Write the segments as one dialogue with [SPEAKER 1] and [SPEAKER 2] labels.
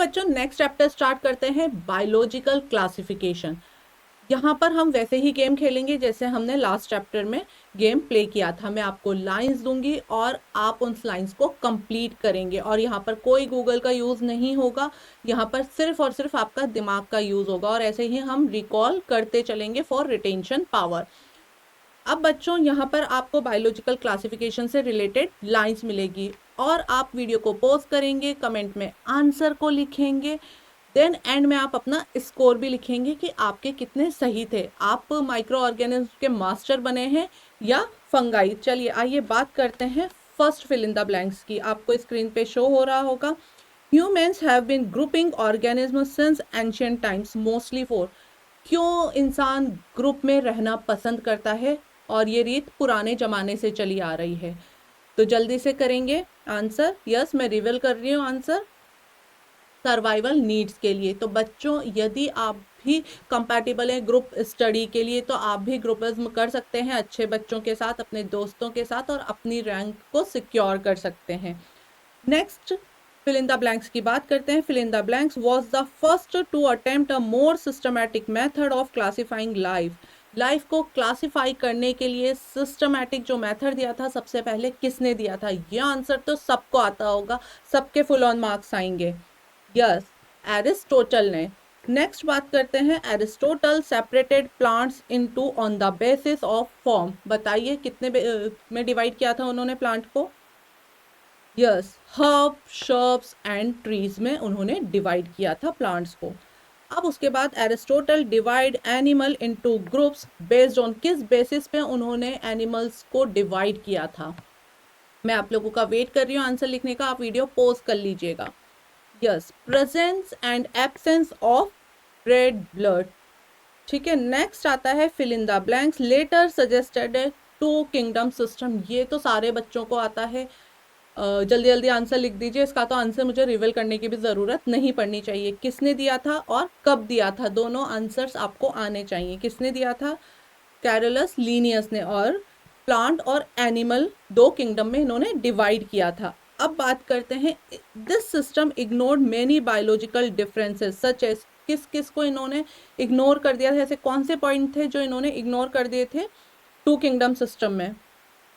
[SPEAKER 1] बच्चों next chapter start करते हैं, बायोलॉजिकल क्लासिफिकेशन। यहाँ पर हम वैसे ही गेम खेलेंगे जैसे हमने लास्ट चैप्टर में गेम प्ले किया था। मैं आपको लाइंस दूंगी और आप उन लाइंस को कंप्लीट करेंगे, और यहाँ पर कोई गूगल का यूज़ नहीं होगा। यहाँ पर सिर्फ और सिर्फ आपका दिमाग का यूज़ होगा, और ऐसे ही हम रिकॉल करते चलेंगे फॉर रिटेंशन पावर। अब बच्चों यहाँ पर आपको बायोलॉजिकल क्लासिफिकेशन से रिलेटेड लाइंस मिलेगी, और आप वीडियो को पॉज करेंगे, कमेंट में आंसर को लिखेंगे, देन एंड में आप अपना स्कोर भी लिखेंगे कि आपके कितने सही थे। आप माइक्रो ऑर्गेनिज्म के मास्टर बने हैं या फंगाई। चलिए आइए बात करते हैं first fill in the blanks की। आपको स्क्रीन पे शो हो रहा होगा, humans have been grouping organism since ancient times mostly for. क्यों इंसान ग्रुप में रहना पसंद करता है, और ये रीत पुराने जमाने से चली आ रही है। तो जल्दी से करेंगे आंसर। यस, मैं रिवील कर रही हूँ आंसर, सर्वाइवल नीड्स के लिए। तो बच्चों यदि आप भी कंपैटिबल हैं ग्रुप स्टडी के लिए, तो आप भी ग्रुपिज्म कर सकते हैं अच्छे बच्चों के साथ, अपने दोस्तों के साथ, और अपनी रैंक को सिक्योर कर सकते हैं। Next fill in the blanks की बात करते हैं। Fill in the blanks was the first to attempt a more systematic method of classifying life. Life को क्लासिफाई करने के लिए सिस्टमैटिक जो मेथड दिया था सबसे पहले किसने दिया था? ये आंसर तो सबको आता होगा, सबके फुल ऑन मार्क्स आएंगे। यस, एरिस्टोटल ने। नेक्स्ट बात करते हैं, Aristotle separated plants into on the basis of form. बताइए कितने में डिवाइड किया था उन्होंने प्लांट को? Yes, herb, shrubs and trees में उन्होंने डिवाइड किया था प्लांट्स को। अब उसके बाद Aristotle divide animal into groups based on, किस बेसिस पे उन्होंने एनिमल्स को डिवाइड किया था? मैं आप लोगों का वेट कर रही हूँ आंसर लिखने का, आप वीडियो पॉज कर लीजिएगा। Yes, presence and absence of red blood. ठीक है, नेक्स्ट आता है fill in the blanks. Later suggested two kingdom system. ये तो सारे बच्चों को आता है, जल्दी जल्दी आंसर लिख दीजिए। इसका तो आंसर मुझे रिवील करने की भी ज़रूरत नहीं पड़नी चाहिए। किसने दिया था और कब दिया था, दोनों आंसर्स आपको आने चाहिए। किसने दिया था? कैरोलस लीनियस ने। और प्लांट और एनिमल दो किंगडम में इन्होंने डिवाइड किया था। अब बात करते हैं, this system ignored many biological differences such as. किस किस को इन्होंने इग्नोर कर दिया था? ऐसे कौन से पॉइंट थे जो इन्होंने इग्नोर कर दिए थे टू किंगडम सिस्टम में?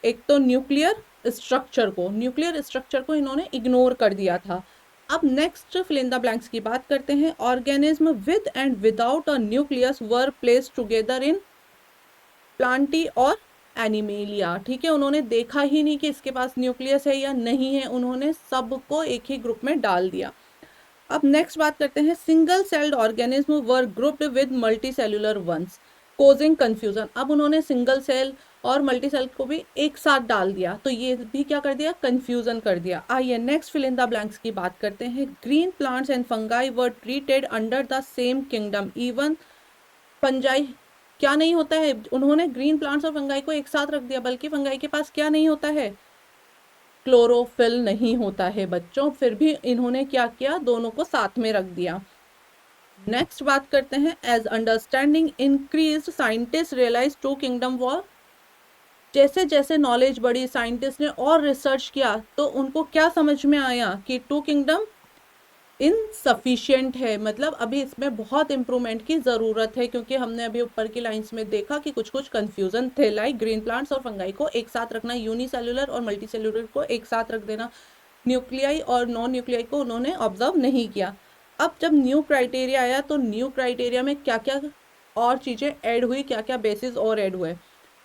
[SPEAKER 1] एक तो न्यूक्लियर स्ट्रक्चर को इन्होंने इग्नोर कर दिया था। अब next fill in the blanks की बात करते हैं। Organism with and without a nucleus were placed together in plantae और एनिमेलिया। ठीक है, उन्होंने देखा ही नहीं कि इसके पास न्यूक्लियस है या नहीं है, उन्होंने सबको एक ही ग्रुप में डाल दिया। अब नेक्स्ट बात करते हैं, single celled organism were grouped with multicellular ones causing confusion. अब उन्होंने सिंगल सेल और मल्टी सेल को भी एक साथ डाल दिया, तो ये भी क्या कर दिया? कंफ्यूजन कर दिया। आइए next fill in the blanks की बात करते हैं। Green plants and fungi were treated under the same kingdom even fungi. क्या नहीं होता है? उन्होंने ग्रीन प्लांट्स और फंगाई को एक साथ रख दिया, बल्कि फंगाई के पास क्या नहीं होता है? क्लोरोफिल नहीं होता है बच्चों, फिर भी इन्होंने क्या किया? दोनों को साथ में रख दिया। नेक्स्ट बात करते हैं, as understanding increased scientist realize two kingdom were. जैसे जैसे नॉलेज बढ़ी, साइंटिस्ट ने और रिसर्च किया, तो उनको क्या समझ में आया कि टू किंगडम इनसफिशिएंट है, मतलब अभी इसमें बहुत इंप्रूवमेंट की ज़रूरत है। क्योंकि हमने अभी ऊपर की लाइंस में देखा कि कुछ कुछ कंफ्यूजन थे, लाइक ग्रीन प्लांट्स और फंगाई को एक साथ रखना, यूनिसेलुलर और मल्टीसेलुलर को एक साथ रख देना, न्यूक्लियाई और नॉन न्यूक्लियाई को उन्होंने ऑब्जर्व नहीं किया। अब जब न्यू क्राइटेरिया आया, तो न्यू क्राइटेरिया में क्या क्या और चीज़ें ऐड हुई, क्या क्या बेसिस और ऐड हुए?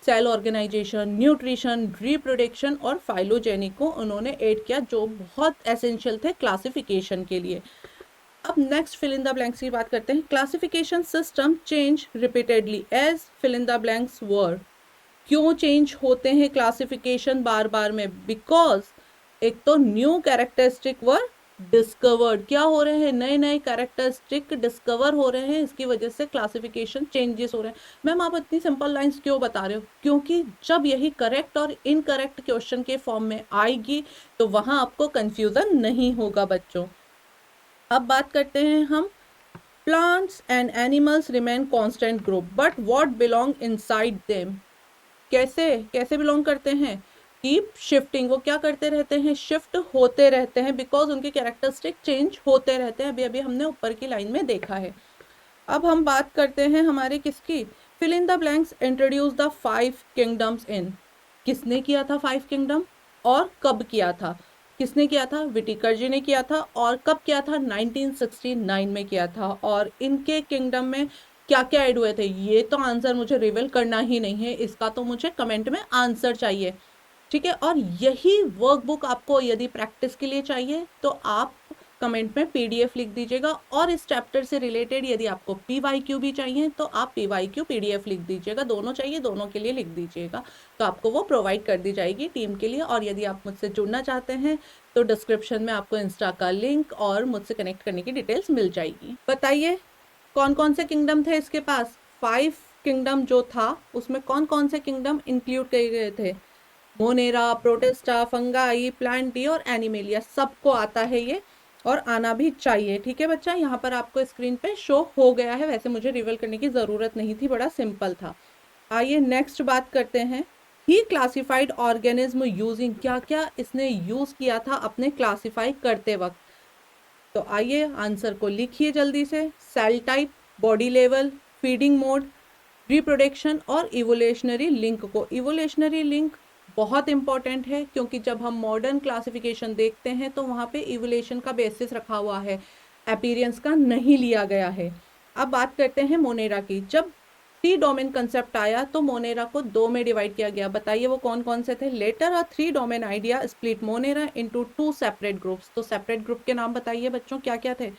[SPEAKER 1] सेल ऑर्गेनाइजेशन, न्यूट्रिशन, रिप्रोडक्शन और फाइलोजेनिक को उन्होंने ऐड किया, जो बहुत एसेंशियल थे क्लासिफिकेशन के लिए। अब next fill in the blanks की बात करते हैं। Classification system change repeatedly as fill in the blanks word. क्यों चेंज होते हैं क्लासिफिकेशन बार बार में? बिकॉज एक तो न्यू कैरेक्टरिस्टिक वर डिस्कवर्ड। क्या हो रहे हैं? नए नए कैरेक्टरिस्टिक डिस्कवर हो रहे हैं, इसकी वजह से क्लासिफिकेशन चेंजेस हो रहे हैं। मैम आप इतनी सिंपल लाइंस क्यों बता रहे हो? क्योंकि जब यही करेक्ट और इनकरेक्ट क्वेश्चन के फॉर्म में आएगी, तो वहां आपको कंफ्यूजन नहीं होगा बच्चों। अब बात करते हैं हम, plants and animals remain constant group but what belong inside them. कैसे कैसे बिलोंग करते हैं? कीप शिफ्टिंग, वो क्या करते रहते हैं, शिफ्ट होते रहते हैं, बिकॉज उनके कैरेक्टरिस्टिक चेंज होते रहते हैं। अभी अभी हमने ऊपर की लाइन में देखा है। अब हम बात करते हैं हमारे किसकी, fill in the blanks, introduce the 5 kingdoms in. किसने किया था 5 किंगडम और कब किया था? किसने किया था? विटिकर जी ने किया था। और कब किया था? 1969 में किया था। और इनके किंगडम में क्या क्या ऐड हुए थे? ये तो आंसर मुझे रिवील करना ही नहीं है, इसका तो मुझे कमेंट में आंसर चाहिए, ठीक है। और यही वर्कबुक आपको यदि प्रैक्टिस के लिए चाहिए तो आप कमेंट में पीडीएफ लिख दीजिएगा। और इस चैप्टर से रिलेटेड यदि आपको पीवाईक्यू भी चाहिए तो आप पीवाईक्यू पीडीएफ लिख दीजिएगा। दोनों चाहिए, दोनों के लिए लिख दीजिएगा, तो आपको वो प्रोवाइड कर दी जाएगी टीम के लिए। और यदि आप मुझसे जुड़ना चाहते हैं तो डिस्क्रिप्शन में आपको इंस्टा का लिंक और मुझसे कनेक्ट करने की डिटेल्स मिल जाएगी। बताइए कौन कौन से किंगडम थे इसके पास? 5 किंगडम जो था उसमें कौन कौन से किंगडम इंक्लूड किए गए थे? मोनेरा, प्रोटेस्टा, फंगाई, प्लांटी और एनिमेलिया, सबको आता है ये और आना भी चाहिए, ठीक है बच्चा। यहाँ पर आपको स्क्रीन पे शो हो गया है, वैसे मुझे रिवील करने की ज़रूरत नहीं थी, बड़ा सिंपल था। आइए नेक्स्ट बात करते हैं। ही क्लासिफाइड ऑर्गेनिज्म यूजिंग, क्या क्या इसने यूज़ किया था अपने क्लासीफाई करते वक्त? तो आइए आंसर को लिखिए जल्दी से। Cell type, body level, feeding mode, reproduction और इवोल्यूशनरी लिंक को। इवोल्यूशनरी लिंक बहुत इंपॉर्टेंट है क्योंकि जब हम मॉडर्न क्लासिफिकेशन देखते हैं तो वहाँ पे इवोल्यूशन का बेसिस रखा हुआ है, अपीयरेंस का नहीं लिया गया है। अब बात करते हैं मोनेरा की। जब 3 डोमेन कंसेप्ट आया तो मोनेरा को 2 में डिवाइड किया गया। बताइए वो कौन कौन से थे? लेटर अ 3 domain idea split Monera into 2 separate groups. तो सेपरेट ग्रुप के नाम बताइए बच्चों, क्या क्या थे?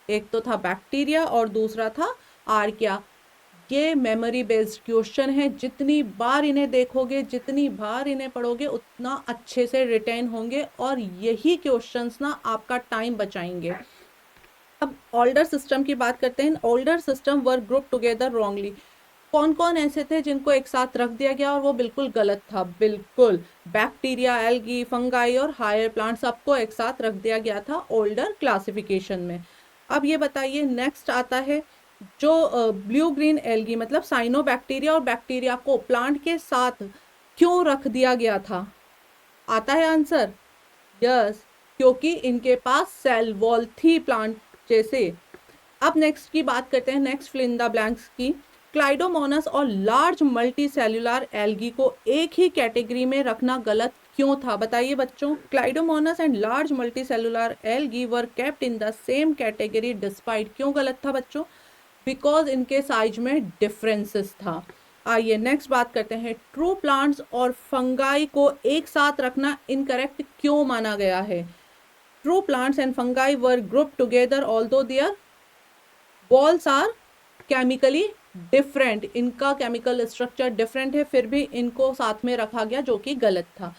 [SPEAKER 1] एक तो था बैक्टीरिया और दूसरा था आर्किया। ये मेमोरी बेस्ड क्वेश्चन है, जितनी बार इन्हें देखोगे, जितनी बार इन्हें पढ़ोगे, उतना अच्छे से रिटेन होंगे और यही क्वेश्चंस ना आपका टाइम बचाएंगे। अब ओल्डर सिस्टम की बात करते हैं। ओल्डर सिस्टम वर ग्रुप टुगेदर रॉन्गली। कौन कौन ऐसे थे जिनको एक साथ रख दिया गया और वो बिल्कुल गलत था? बिल्कुल बैक्टीरिया, एल्गी, फंगाई और हायर प्लांट, सबको एक साथ रख दिया गया था ओल्डर क्लासिफिकेशन में। अब ये बताइए नेक्स्ट आता है जो ब्लू ग्रीन एल्गी मतलब साइनोबैक्टीरिया और बैक्टीरिया को प्लांट के साथ क्यों रख दिया गया था? आता है आंसर? यस, क्योंकि इनके पास सेल वॉल थी प्लांट जैसे। अब नेक्स्ट की बात करते हैं, next fill in the blanks की। क्लाइडोमोनास और लार्ज मल्टी सेल्यूलर एल्गी को एक ही कैटेगरी में रखना गलत क्यों था? बताइए बच्चों। Chlamydomonas and large multicellular algae were kept in the same category despite, क्यों गलत था बच्चों? बिकॉज इनके साइज में डिफरेंसेस था। आइए नेक्स्ट बात करते हैं। ट्रू प्लांट्स और फंगाई को एक साथ रखना इनकरेक्ट क्यों माना गया है? True plants and fungi were group together although their walls are chemically different, इनका केमिकल स्ट्रक्चर डिफरेंट है, फिर भी इनको साथ में रखा गया, जो कि गलत था।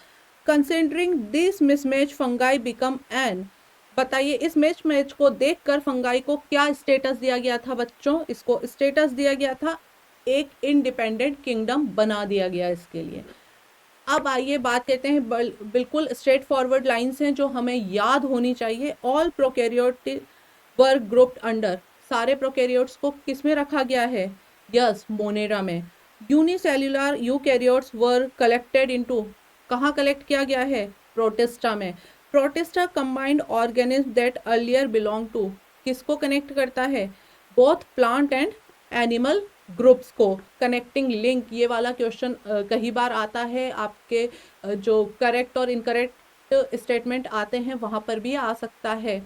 [SPEAKER 1] Considering this mismatch fungi become an, बताइए इस मिसमैच को देखकर फंगाई को क्या स्टेटस दिया गया था बच्चों? इसको स्टेटस दिया गया था एक इंडिपेंडेंट किंगडम बना दिया गया इसके लिए। अब आइए बात करते हैं, बिल्कुल स्ट्रेट फॉरवर्ड लाइन्स हैं जो हमें याद होनी चाहिए। All prokaryote were grouped under, सारे प्रोकैरियोट्स को किस में रखा गया है? यस, मोनेरा में। Unicellular eukaryotes were collected into, कहाँ कलेक्ट किया गया है? प्रोटिस्टा में। Protista combined organism that earlier belong to, किसको कनेक्ट करता है? Both plant and animal groups को। कनेक्टिंग लिंक, ये वाला क्वेश्चन कई बार आता है आपके जो करेक्ट और इनकरेक्ट स्टेटमेंट आते हैं वहाँ पर भी आ सकता है।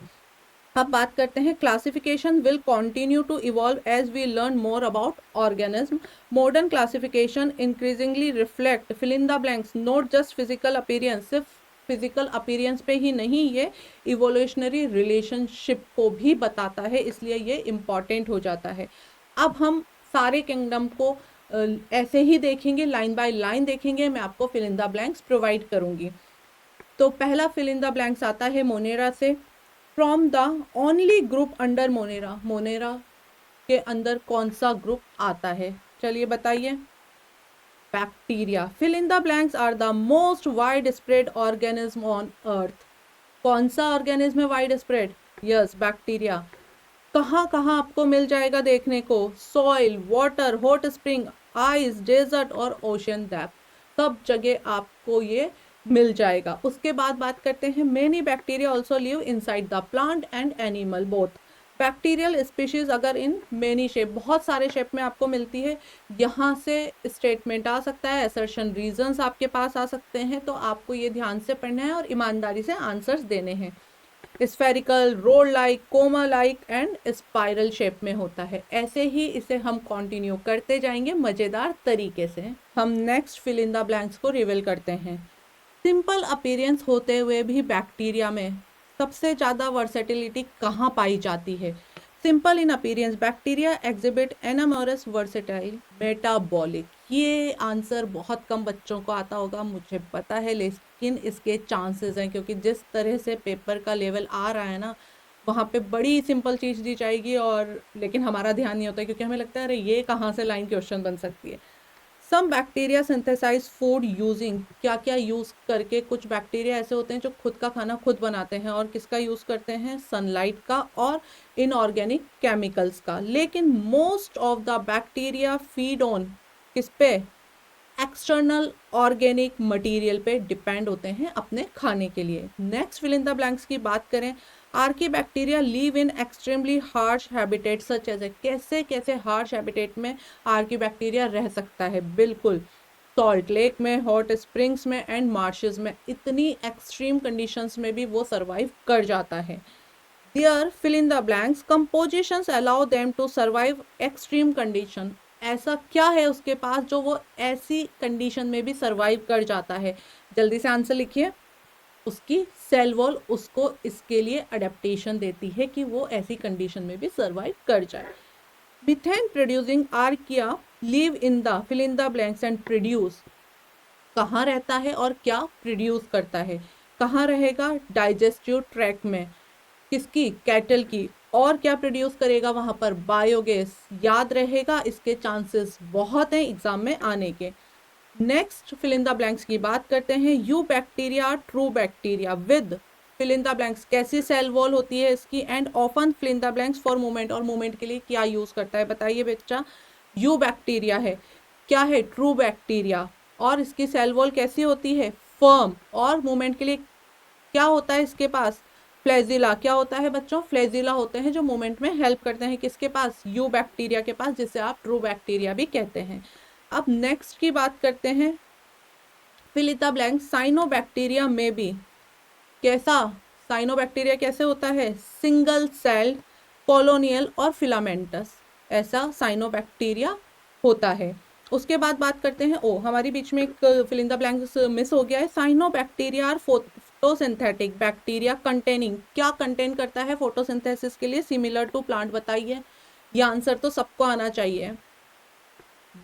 [SPEAKER 1] अब बात करते हैं, classification will continue to evolve as we learn more about organism. Modern classification increasingly reflect fill in the blanks not just physical appearance, सिर्फ फिजिकल अपीयरेंस पे ही नहीं, ये इवोल्यूशनरी रिलेशनशिप को भी बताता है, इसलिए ये इम्पॉर्टेंट हो जाता है। अब हम सारे किंगडम को ऐसे ही देखेंगे, लाइन बाय लाइन देखेंगे, मैं आपको fill in the blanks provide करूंगी। तो पहला फिल इन द ब्लैंक्स आता है मोनेरा से। From the only group under monera, monera के अंदर कौन सा ग्रुप आता है? चलिए बताइए। Bacteria. Fill in the blanks are the most widespread organism on earth, कौन सा ऑर्गेनिज्म है वाइड स्प्रेड? Yes, bacteria. कहाँ कहाँ आपको मिल जाएगा देखने को? Soil, water, hot spring, ice, desert और ओशन डेप्थ, सब जगह आपको ये मिल जाएगा। उसके बाद बात करते हैं many bacteria also live inside the plant and animal both. Bacterial species अगर इन मेनी शेप, बहुत सारे शेप में आपको मिलती है, यहाँ से स्टेटमेंट आ सकता है, असर्शन रीजंस आपके पास आ सकते हैं, तो आपको ये ध्यान से पढ़ना है और ईमानदारी से आंसर्स देने हैं। Spherical, rod like, comma like and spiral shape में होता है। ऐसे ही इसे हम कंटिन्यू करते जाएंगे मजेदार तरीके से। हम next fill in the blanks को रिवील करते हैं। सिंपल अपीयरेंस होते हुए भी बैक्टीरिया में सबसे ज़्यादा वर्सेटिलिटी कहाँ पाई जाती है? Simple in appearance bacteria exhibit enormous versatile metabolic. ये आंसर बहुत कम बच्चों को आता होगा, मुझे पता है, लेकिन इसके चांसेस हैं, क्योंकि जिस तरह से पेपर का लेवल आ रहा है ना, वहाँ पे बड़ी सिंपल चीज़ दी जाएगी और लेकिन हमारा ध्यान नहीं होता, क्योंकि हमें लगता है अरे ये कहाँ से लाइन क्वेश्चन बन सकती है। Some bacteria synthesize food using, क्या क्या यूज करके, कुछ बैक्टीरिया ऐसे होते हैं जो खुद का खाना खुद बनाते हैं, और किसका यूज करते हैं? सनलाइट का और इनऑर्गेनिक केमिकल्स का। लेकिन most of the bacteria feed on किस पे? एक्सटर्नल ऑर्गेनिक मटेरियल पे डिपेंड होते हैं अपने खाने के लिए। Next fill in the blanks की बात करें, archaebacteria live in extremely harsh habitat such as, कैसे कैसे हार्श हैबिटेट में आर्की बैक्टीरिया रह सकता है? बिल्कुल सॉल्ट लेक में, हॉट स्प्रिंग्स में एंड मार्शेस में, इतनी एक्सट्रीम कंडीशंस में भी वो सर्वाइव कर जाता है। Their fill in the blanks compositions allow them to survive extreme condition. ऐसा क्या है उसके पास जो वो ऐसी कंडीशन में भी सर्वाइव कर जाता है? जल्दी से आंसर लिखिए। उसकी सेल वॉल उसको इसके लिए अडेप्टेशन देती है कि वो ऐसी कंडीशन में भी सर्वाइव कर जाए। Methane producing archaea live in the fill in the blanks and produce, कहाँ रहता है और क्या प्रोड्यूस करता है? कहाँ रहेगा? डाइजेस्टिव ट्रैक्ट में। किसकी? कैटल की। और क्या प्रोड्यूस करेगा वहाँ पर? बायोगैस। याद रहेगा, इसके चांसेस बहुत हैं एग्जाम में आने के। Next fill in the blanks की बात करते हैं। Eubacteria true bacteria with fill in the blanks, कैसी सेल वॉल होती है इसकी, and often fill in the blanks for movement, और मूवमेंट के लिए क्या यूज करता है? बताइए बच्चा। यू बैक्टीरिया है, क्या है? True bacteria. और इसकी सेल वॉल कैसी होती है? फर्म। और मूवमेंट के लिए क्या होता है इसके पास? फ्लैजिला। क्या होता है बच्चों? फ्लैजिला होते हैं जो मूवमेंट में हेल्प करते हैं। किसके पास? यू बैक्टीरिया के पास, जिसे आप ट्रू बैक्टीरिया भी कहते हैं। अब नेक्स्ट की बात करते हैं। Fill in the blank cyanobacteria में भी कैसा? साइनोबैक्टीरिया कैसे होता है? सिंगल सेल्ड, कॉलोनियल और फिलामेंटस, ऐसा साइनोबैक्टीरिया होता है। उसके बाद बात करते हैं, ओ हमारी बीच में एक fill in the blanks miss हो गया है। Cyanobacteria are photosynthetic bacteria containing, क्या कंटेन करता है फोटोसिंथेसिस के लिए? Similar to plant. बताइए, ये आंसर तो सबको आना चाहिए।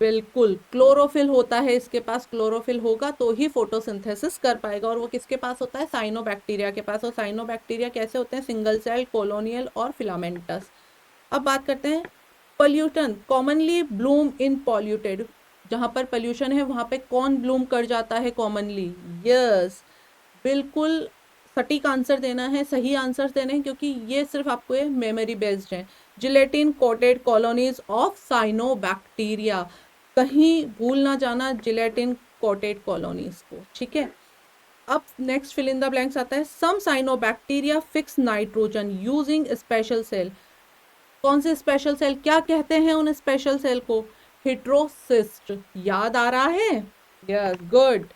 [SPEAKER 1] बिल्कुल, क्लोरोफिल होता है इसके पास। क्लोरोफिल होगा तो ही फोटोसिंथेसिस कर पाएगा, और वो किसके पास होता है? साइनोबैक्टीरिया के पास। और साइनोबैक्टीरिया कैसे होते हैं? सिंगल सेल, कॉलोनियल और फिलामेंटस। अब बात करते हैं पोल्यूटन कॉमनली ब्लूम इन पॉल्यूटेड, जहाँ पर पोल्यूशन है वहाँ पे कौन ब्लूम कर जाता है कॉमनली? यस, बिल्कुल सटीक आंसर देना है, सही आंसर देने हैं, क्योंकि ये सिर्फ आपको ये मेमोरी बेस्ड है। Gelatin coated colonies of cyanobacteria, कहीं भूल ना जाना जिलेटिन कोटेड कॉलोनीज को, ठीक है। अब next fill in the blanks आता है। Some cyanobacteria fix nitrogen using special cell, कौन से स्पेशल सेल? क्या कहते हैं उन स्पेशल सेल को? हेट्रोसिस्ट। याद आ रहा है? Yes, good.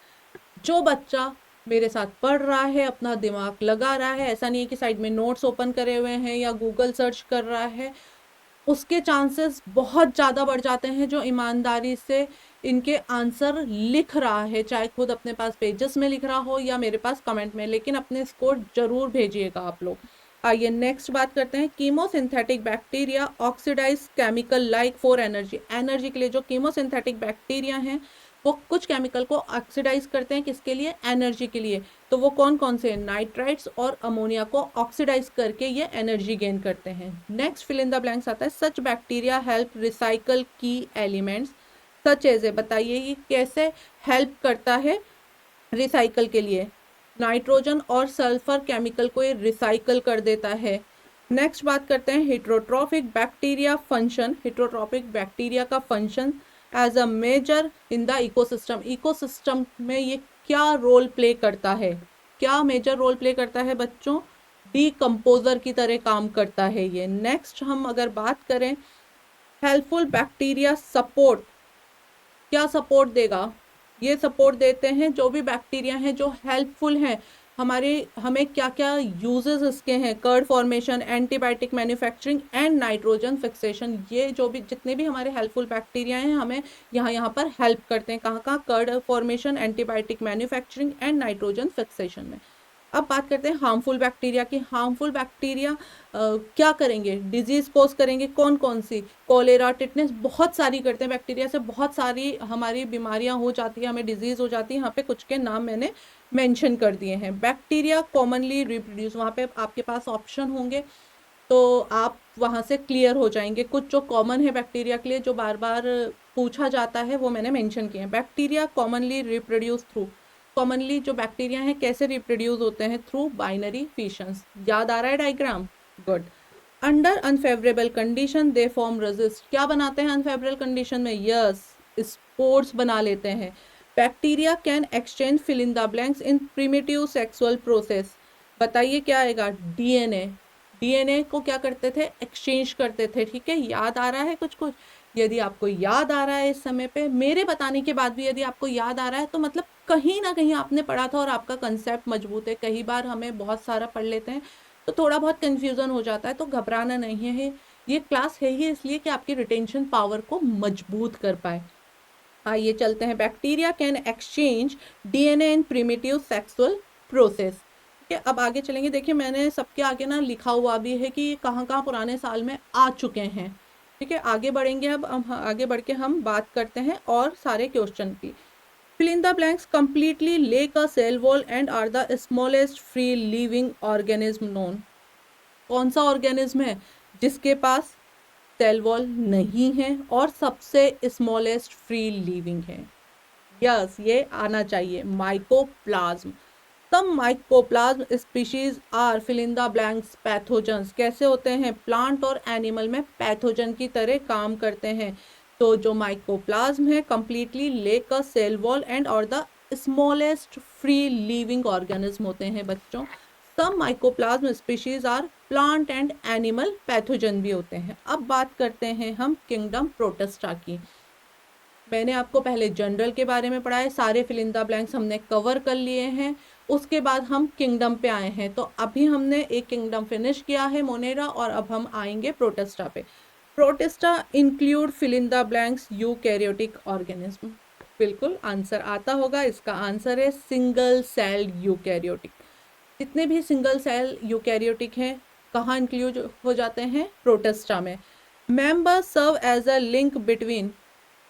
[SPEAKER 1] जो बच्चा मेरे साथ पढ़ रहा है, अपना दिमाग लगा रहा है, ऐसा नहीं है कि साइड में नोट्स ओपन करे हुए हैं या गूगल सर्च कर रहा है, उसके चांसेस बहुत ज़्यादा बढ़ जाते हैं जो ईमानदारी से इनके आंसर लिख रहा है, चाहे खुद अपने पास पेजेस में लिख रहा हो या मेरे पास कमेंट में, लेकिन अपने स्कोर जरूर भेजिएगा आप लोग। आइए नेक्स्ट बात करते हैं। Chemosynthetic bacteria oxidize chemical like for energy, energy के लिए जो कीमोसिंथेटिक बैक्टीरिया हैं वो कुछ केमिकल को ऑक्सीडाइज करते हैं, किसके लिए? एनर्जी के लिए। तो वो कौन कौन से? नाइट्राइट्स और अमोनिया को ऑक्सीडाइज करके ये एनर्जी गेन करते हैं। Next fill in the blanks आता है। Such bacteria help recycle key elements such as, बताइए ये कैसे हेल्प करता है रिसाइकल के लिए? नाइट्रोजन और सल्फर केमिकल को ये रिसाइकल कर देता है। नेक्स्ट बात करते हैं heterotrophic bacteria function, heterotrophic bacteria का function as a major in the ecosystem, ecosystem में ये क्या रोल प्ले करता है, क्या मेजर रोल प्ले करता है बच्चों, डीकम्पोजर की तरह काम करता है ये। नेक्स्ट हम अगर बात करें हेल्पफुल बैक्टीरिया सपोर्ट, क्या सपोर्ट देगा, ये सपोर्ट देते हैं जो भी बैक्टीरिया हैं जो हेल्पफुल हैं हमारे, हमें क्या क्या यूजेस इसके हैं, curd formation, antibiotic manufacturing and nitrogen fixation, ये जो भी जितने भी हमारे हेल्पफुल बैक्टीरिया हैं हमें यहाँ पर हेल्प करते हैं, कहाँ कहाँ, curd formation, antibiotic manufacturing and nitrogen fixation में। अब बात करते हैं हार्मफुल बैक्टीरिया की। हार्मफुल बैक्टीरिया क्या करेंगे, डिजीज कोज करेंगे, कौन कौन सी, कोलेरा, टिटनेस, बहुत सारी करते हैं बैक्टीरिया से, बहुत सारी हमारी बीमारियां हो जाती है, हमें डिजीज हो जाती है। यहाँ पे कुछ के नाम मैंने मेंशन कर दिए हैं। बैक्टीरिया कॉमनली रिप्रोड्यूस, वहाँ पे आपके पास ऑप्शन होंगे तो आप वहाँ से क्लियर हो जाएंगे। कुछ जो कॉमन है बैक्टीरिया के लिए जो बार बार पूछा जाता है वो मैंने मेंशन किए हैं। Bacteria commonly reproduce through, commonly जो बैक्टीरिया हैं कैसे रिप्रोड्यूस होते हैं, थ्रू बाइनरी फिशंस। याद आ रहा है diagram, good. Under unfavourable condition they form resist, क्या बनाते हैं अनफेवरेबल कंडीशन में, यस स्पोर्स बना लेते हैं। Bacteria can exchange fill in the blanks in primitive sexual process, बताइए क्या आएगा, डीएनए, डीएनए को क्या करते थे, एक्सचेंज करते थे, ठीक है। याद आ रहा है कुछ कुछ, यदि आपको याद आ रहा है इस समय पे, मेरे बताने के बाद भी यदि आपको याद आ रहा है तो मतलब कहीं ना कहीं आपने पढ़ा था और आपका कंसेप्ट मजबूत है। कई बार हमें बहुत सारा पढ़ लेते हैं तो थोड़ा बहुत कंफ्यूजन हो जाता है, तो घबराना नहीं है, ये क्लास है ही इसलिए कि आपकी रिटेंशन पावर को मजबूत कर पाए। आइए चलते हैं, bacteria can exchange DNA in primitive sexual process, ठीक है। अब आगे चलेंगे, देखिए मैंने सबके आगे ना लिखा हुआ भी है कि ये कहाँ कहाँ पुराने साल में आ चुके हैं, ठीक है। आगे बढ़ेंगे, अब हम आगे बढ़ के हम बात करते हैं और सारे क्वेश्चन की। Fill in the blanks, completely lack a cell wall and are the smallest free living organism known, कौन सा ऑर्गेनिज्म है जिसके पास सेल वॉल नहीं है और सबसे स्मॉलेस्ट फ्री लिविंग है, यस ये आना चाहिए, mycoplasma. Some mycoplasm species are fill in the blanks pathogens, कैसे होते हैं, प्लांट और एनिमल में पैथोजन की तरह काम करते हैं। तो जो माइकोप्लाज्म है completely lack a cell wall and और the smallest free living organism होते हैं बच्चों। Some mycoplasm species are plant and animal pathogen भी होते हैं। अब बात करते हैं हम किंगडम प्रोटिस्टा की। मैंने आपको पहले जनरल के बारे में पढ़ा है, सारे फिल इन द ब्लैंक्स हमने कवर कर लिए हैं, उसके बाद हम किंगडम पे आए हैं। तो अभी हमने एक किंगडम फिनिश किया है, मोनेरा, और अब हम आएंगे प्रोटिस्टा पे। Protista include fill in the blanks eukaryotic organism, बिल्कुल आंसर आता होगा, इसका आंसर है सिंगल सेल यूकैरियोटिक। जितने भी सिंगल सेल यूकैरियोटिक हैं कहाँ इंक्लूड हो जाते हैं, प्रोटिस्टा में। Members serve as a link between,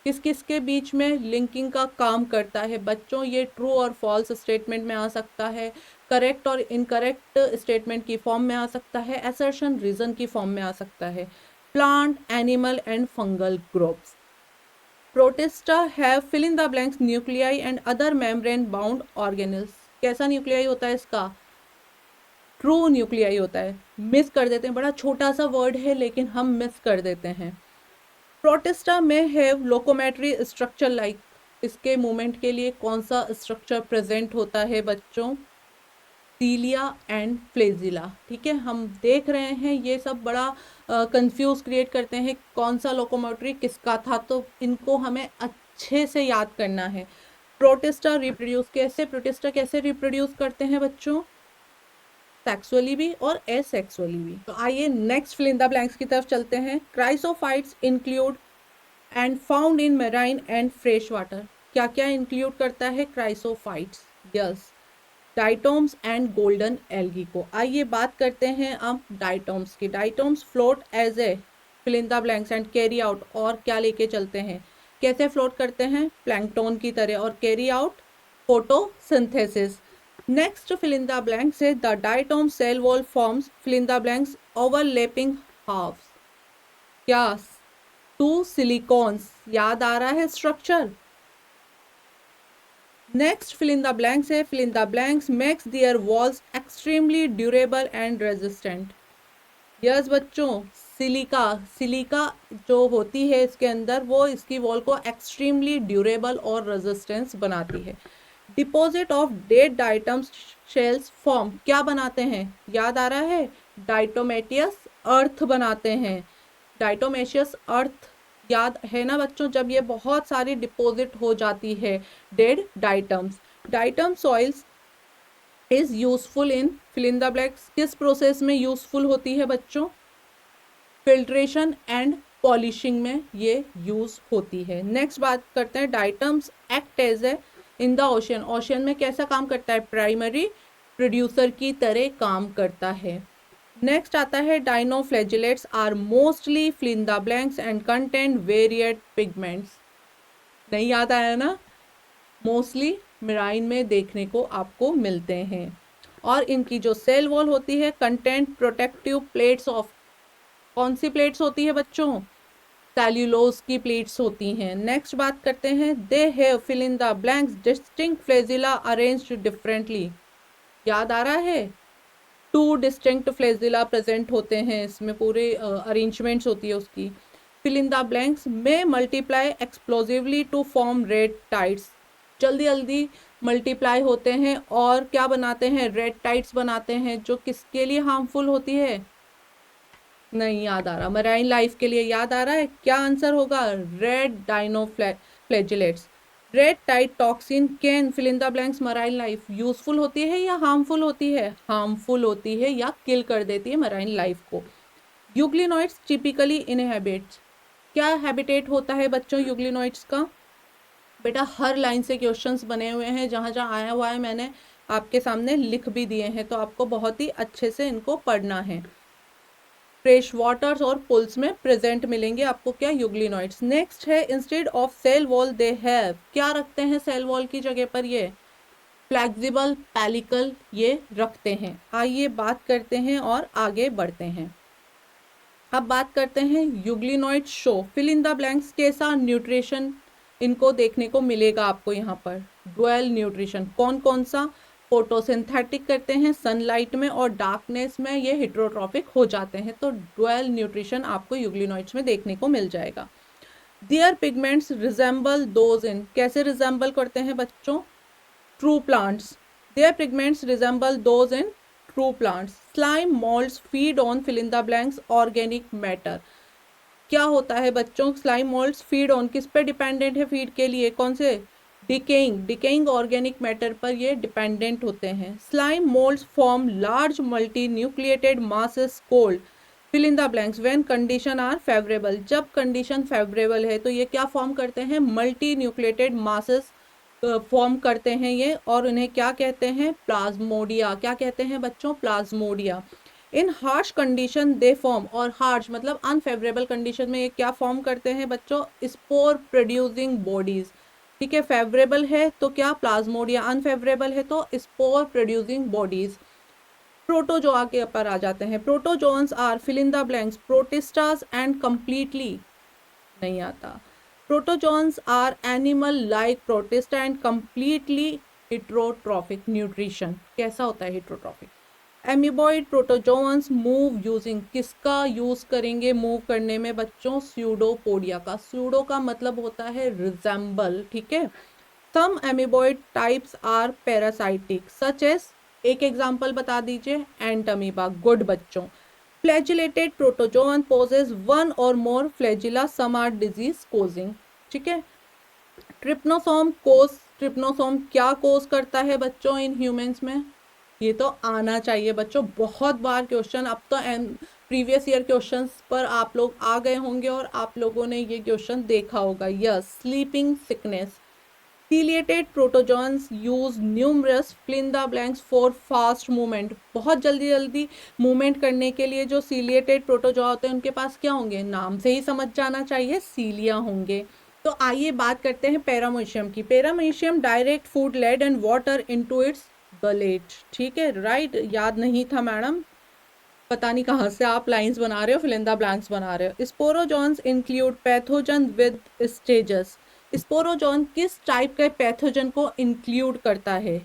[SPEAKER 1] किस किस के बीच में लिंकिंग का काम करता है बच्चों, ये ट्रू और फॉल्स स्टेटमेंट में आ सकता है, करेक्ट और इनकरेक्ट स्टेटमेंट की फॉर्म में आ सकता है, असर्शन रीजन की फॉर्म में आ सकता है। Plant, animal and fungal groups. Protista have fill in the blanks nuclei and other membrane bound organelles, कैसा न्यूक्लियाई होता है इसका, ट्रू न्यूक्लियाई होता है। मिस कर देते हैं, बड़ा छोटा सा वर्ड है लेकिन हम मिस कर देते हैं। प्रोटिस्टा में हैव लोकोमेट्री स्ट्रक्चर लाइक, इसके मूवमेंट के लिए कौन सा स्ट्रक्चर प्रेजेंट होता है बच्चों, सीलिया एंड फ्लेजिला, ठीक है। हम देख रहे हैं ये सब बड़ा कंफ्यूज क्रिएट करते हैं, कौन सा लोकोमेट्री किसका था, तो इनको हमें अच्छे से याद करना है। प्रोटिस्टा रिप्रोड्यूस कैसे, प्रोटिस्टा कैसे रिप्रोड्यूस करते हैं बच्चों, सेक्सुअली भी और एसेक्सुअली भी। तो आइए next fill in the blanks की तरफ चलते हैं। Chrysophytes include and found in marine and fresh water, क्या क्या इंक्लूड करता है chrysophytes, yes diatoms and golden algae को। आइए बात करते हैं अब डाइटोम्स की। Diatoms float as a fill in the blanks and carry out, और क्या लेके चलते हैं, कैसे फ्लोट करते हैं, प्लैंकटन की तरह, और carry out photosynthesis. Next fill in the blanks है the diatom cell wall forms fill in the blanks overlapping halves, क्या, टू सिलिकॉन्स, याद आ रहा है structure. Next fill in the blanks है fill in the blanks makes their walls extremely durable and resistant, yes बच्चों silica, silica जो होती है इसके अंदर वो इसकी वॉल को एक्सट्रीमली ड्यूरेबल और रेजिस्टेंस बनाती है। Deposit of dead items shells form क्या बनाते हैं, याद आ रहा है, डाइटोमेटियस अर्थ बनाते हैं। डाइटोमेशियस अर्थ याद है ना बच्चों, जब ये बहुत सारी डिपॉजिट हो जाती है dead diatoms. Diatom soils is useful in fill in the blanks, किस प्रोसेस में यूजफुल होती है बच्चों, फिल्ट्रेशन एंड पॉलिशिंग में ये यूज होती है। नेक्स्ट बात करते हैं, diatoms act as a in the ocean, ocean में कैसा काम करता है, प्राइमरी प्रोड्यूसर की तरह काम करता है। नेक्स्ट आता है, dinoflagellates are mostly fill in the blanks and contain varied pigments, नहीं याद आया ना, मोस्टली मेराइन में देखने को आपको मिलते हैं। और इनकी जो सेल वॉल होती है कंटेंट प्रोटेक्टिव प्लेट्स ऑफ, कौन सी प्लेट्स होती है बच्चों, सेल्यूलोज की प्लेट्स होती हैं। नेक्स्ट बात करते हैं, they have fill in the blanks distinct flagella arranged differently, याद आ रहा है, 2 डिस्टिंक्ट फ्लैजिला प्रेजेंट होते हैं इसमें, पूरे अरेंजमेंट्स होती है उसकी। फिल इन द ब्लैंक्स में multiply explosively to form red tides, जल्दी जल्दी मल्टीप्लाई होते हैं और क्या बनाते हैं, रेड टाइड्स बनाते हैं, जो किसके लिए हार्मफुल होती है, नहीं याद आ रहा, मराइन लाइफ के लिए याद आ रहा है, क्या आंसर होगा, red dinoflagellates. Red tide toxin can fill in the blanks marine life, useful होती है या हार्मफुल होती है, हार्मफुल होती है या किल कर देती है मराइन लाइफ को। यूग्लिनोइड्स टिपिकली इनहेबिट्स, क्या हैबिटेट होता है बच्चों यूग्लिनोइड्स का, बेटा हर लाइन से क्वेश्चंस बने हुए हैं, जहाँ जहाँ आया हुआ है मैंने आपके सामने लिख भी दिए हैं, तो आपको बहुत ही अच्छे से इनको पढ़ना है। फ्रेश वाटर्स और पुल्स में प्रेजेंट मिलेंगे आपको क्या, यूग्लिनोइड्स। नेक्स्ट है, instead of cell wall they have, क्या रखते हैं सेल वॉल की जगह पर, ये फ्लेक्सिबल पेलिकल ये रखते हैं। आइए बात करते हैं और आगे बढ़ते हैं। अब बात करते हैं euglenoid show fill in the blanks, कैसा न्यूट्रिशन इनको देखने को मिलेगा आपको यहाँ पर, डुअल न्यूट्रिशन, कौन कौन सा, फोटोसिंथेटिक करते हैं सनलाइट में और डार्कनेस में ये हेट्रोट्रॉफिक हो जाते हैं, तो डुअल न्यूट्रिशन आपको यूग्लिनोइड्स में देखने को मिल जाएगा। Their pigments resemble those in, कैसे रिजेंबल करते हैं बच्चों, true plants, their pigments resemble those in true plants. Slime moulds feed on fill in the blanks organic matter, क्या होता है बच्चों, स्लाइम मोल्ड्स फीड ऑन, किस पे डिपेंडेंट है फीड के लिए, कौन से, डिकेइंग ऑर्गेनिक मैटर पर ये डिपेंडेंट होते हैं। Slime moulds form large multi nucleated masses called fill in the blanks when condition are favourable, जब कंडीशन फेवरेबल है तो ये क्या फॉर्म करते हैं, मल्टी न्यूक्लिएटेड मासेस फॉर्म करते हैं ये, और उन्हें क्या कहते हैं, प्लाज्मोडिया, क्या कहते हैं बच्चों, plasmodia. In harsh condition they form, और हार्श मतलब अनफेवरेबल कंडीशन में ये क्या फॉर्म करते हैं बच्चों, स्पोर प्रोड्यूसिंग बॉडीज, ठीक है, फेवरेबल है तो क्या, प्लाज्मोडिया, अनफेवरेबल है तो स्पोर प्रोड्यूसिंग बॉडीज। प्रोटोजोआ के ऊपर आ जाते हैं, protozoans are fill in the blanks protistas and completely, नहीं आता, protozoans are animal like protista and completely heterotrophic nutrition, कैसा होता है heterotrophic. Amoeboid protozoans move using, किसका यूज करेंगे मूव करने में बच्चों, स्यूडोपोडिया का, स्यूडो का मतलब होता है रिजेंबल, ठीक है। Some amoeboid types are parasitic such as, एक एग्जांपल बता दीजिए, एंटमीबा, गुड बच्चों। Flagellated protozoan possess one or more flagella, some are disease causing, ठीक है। ट्रिप्नोसोम कोज, ट्रिप्नोसोम क्या कोज करता है बच्चों इन ह्यूमंस में, ये तो आना चाहिए बच्चों, बहुत बार क्वेश्चन, अब तो प्रीवियस ईयर क्वेश्चंस पर आप लोग आ गए होंगे और आप लोगों ने ये क्वेश्चन देखा होगा। Yes, sleeping sickness. Ciliated protozoans use numerous fill in the blanks for fast movement, बहुत जल्दी जल्दी मूवमेंट करने के लिए जो सीलिएटेड प्रोटोजोआ होते हैं उनके पास क्या होंगे, नाम से ही समझ जाना चाहिए, सीलिया होंगे। तो आइए बात करते हैं पैरामीशियम की। Paramecium direct food led and water into its gullet, ठीक है, राइट, याद नहीं था मैडम, पता नहीं कहाँ से आप लाइंस बना रहे हो, फिल इन द ब्लैंक्स बना रहे हो। Sporozoans include pathogen with stages, sporozoan किस टाइप के पैथोजन को इंक्लूड करता है,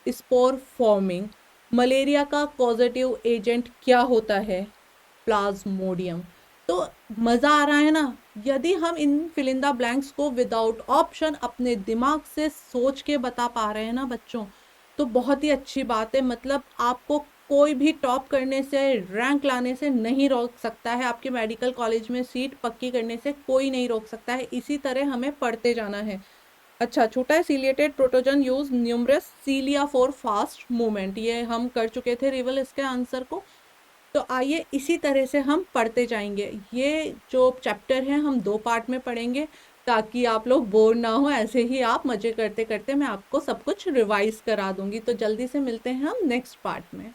[SPEAKER 1] स्पोर फॉर्मिंग। मलेरिया का पॉजिटिव एजेंट क्या होता है, प्लाज्मोडियम। तो मज़ा आ रहा है ना? यदि हम इन फिल इन द ब्लैंक्स को विदाउट ऑप्शन अपने दिमाग से सोच के बता पा रहे हैं ना बच्चों, तो बहुत ही अच्छी बात है। मतलब आपको कोई भी टॉप करने से, रैंक लाने से नहीं रोक सकता है। आपके मेडिकल कॉलेज में सीट पक्की करने से कोई नहीं रोक सकता है। इसी तरह हमें पढ़ते जाना है। अच्छा, छोटा है, ciliated protozoan use numerous cilia for fast movement. ये हम कर चुके थे रिवल इसके आंसर को। तो आइए इसी तरह से हम पढ़ते जाएंगे। ये जो चैप्टर है हम 2 पार्ट में पढ़ेंगे, ताकि आप लोग बोर ना हो। ऐसे ही आप मजे करते करते मैं आपको सब कुछ रिवाइज करा दूंगी। तो जल्दी से मिलते हैं हम नेक्स्ट पार्ट में।